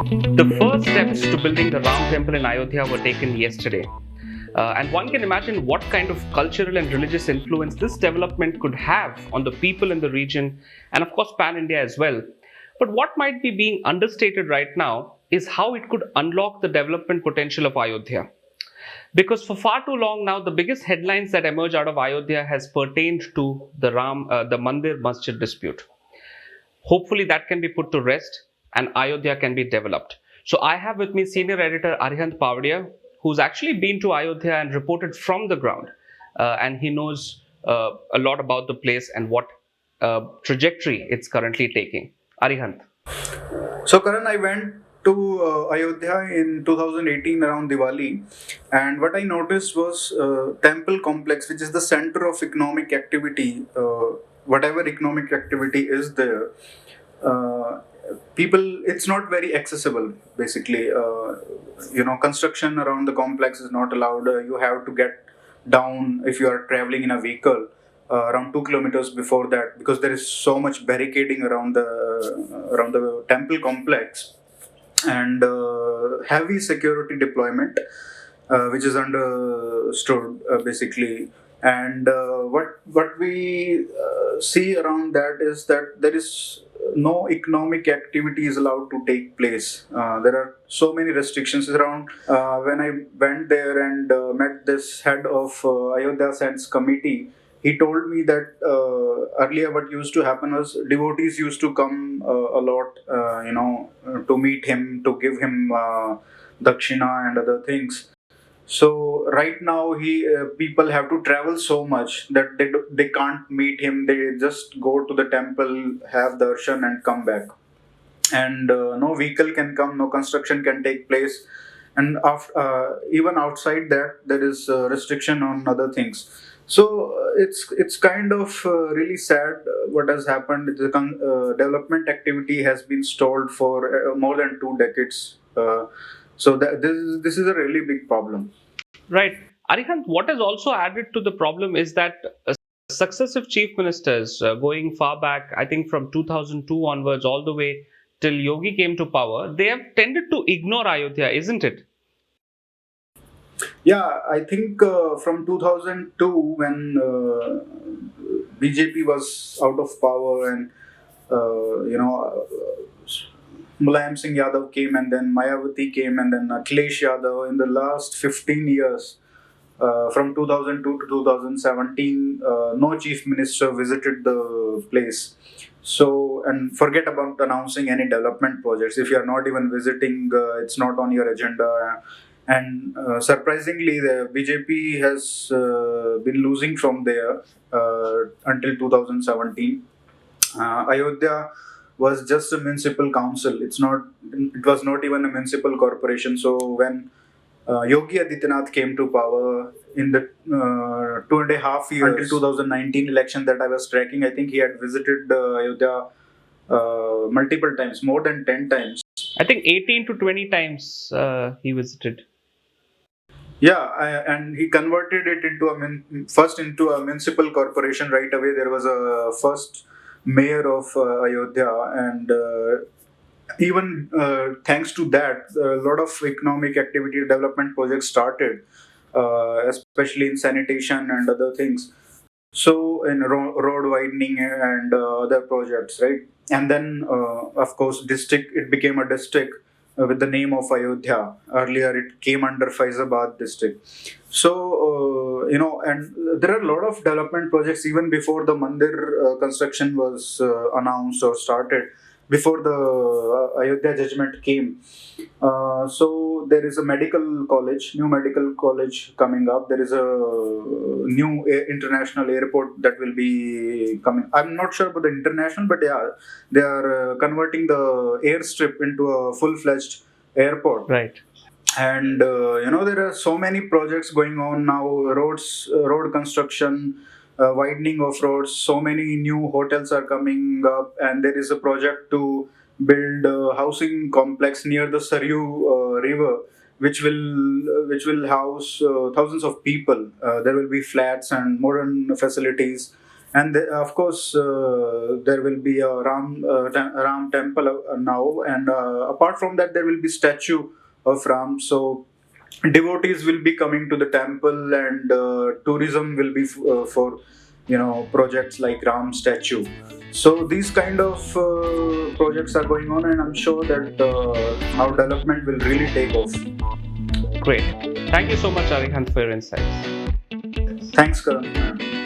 The first steps to building the Ram temple in Ayodhya were taken yesterday. And one can imagine what kind of cultural and religious influence this development could have on the people in the region and, of course, pan India as well. But what might be being understated right now is how it could unlock the development potential of Ayodhya. Because for far too long now, the biggest headlines that emerge out of Ayodhya has pertained to the mandir-masjid dispute. Hopefully, that can be put to rest and Ayodhya can be developed. So, I have with me senior editor Arihant Pavadia, who's actually been to Ayodhya and reported from the ground. And he knows a lot about the place and what trajectory it's currently taking. Arihant. So, Karan, I went to Ayodhya in 2018 around Diwali, and what I noticed was temple complex, which is the center of economic activity. Whatever economic activity is there, uh, people, it's not very accessible. Basically, construction around the complex is not allowed. You have to get down if you are traveling in a vehicle. Around 2 kilometers before that, because there is so much barricading around the temple complex, and heavy security deployment, which is understood basically. And what we see around that is that there is no economic activity is allowed to take place. There are so many restrictions around. When I went there and met this head of Ayodhya Saints Committee, he told me that earlier what used to happen was devotees used to come a lot, to meet him, to give him dakshina and other things. So right now, he people have to travel so much that they can't meet him. They just go to the temple, have darshan, and come back. And no vehicle can come, no construction can take place, and even outside that, there is restriction on other things. So it's kind of really sad what has happened. The development activity has been stalled for more than 2 decades. So this is a really big problem. Right. Arihant, what has also added to the problem is that successive chief ministers going far back, I think from 2002 onwards, all the way till Yogi came to power, they have tended to ignore Ayodhya, isn't it? Yeah, I think from 2002, when BJP was out of power, and Mulayam Singh Yadav came, and then Mayawati came, and then Akhilesh Yadav. In the last 15 years, from 2002 to 2017, no chief minister visited the place. So, and forget about announcing any development projects. If you are not even visiting, it's not on your agenda. And surprisingly, the BJP has been losing from there until 2017. Ayodhya was just a municipal council. It was not even a municipal corporation. So when Yogi Adityanath came to power in the 2.5 years until 2019 election that I was tracking, I think he had visited Ayodhya multiple times, more than 10 times. I think 18 to 20 times he visited. Yeah, and he converted it into first into a municipal corporation right away. There was a first mayor of Ayodhya, and even thanks to that, a lot of economic activity development projects started, especially in sanitation and other things. So in road widening and other projects, right? And then, of course, district. It became a district with the name of Ayodhya. Earlier, it came under Faizabad district. So and there are a lot of development projects even before the mandir construction was announced or started. Before the Ayodhya judgment came, so there is a new medical college coming up. There is a new international airport that will be coming. I'm not sure about the international, but yeah, they are converting the airstrip into a full-fledged airport. Right. And there are so many projects going on now. Road construction, widening of roads. So many new hotels are coming up, and there is a project to build a housing complex near the Saryu river, which will house thousands of people. There will be flats and modern facilities, and of course there will be a Ram temple now, and apart from that there will be statue of Ram. So devotees will be coming to the temple, and tourism will be for projects like Ram statue. So these kind of projects are going on, and I'm sure that now development will really take off. Great. Thank you so much, Arihant, for your insights. Thanks, Karan.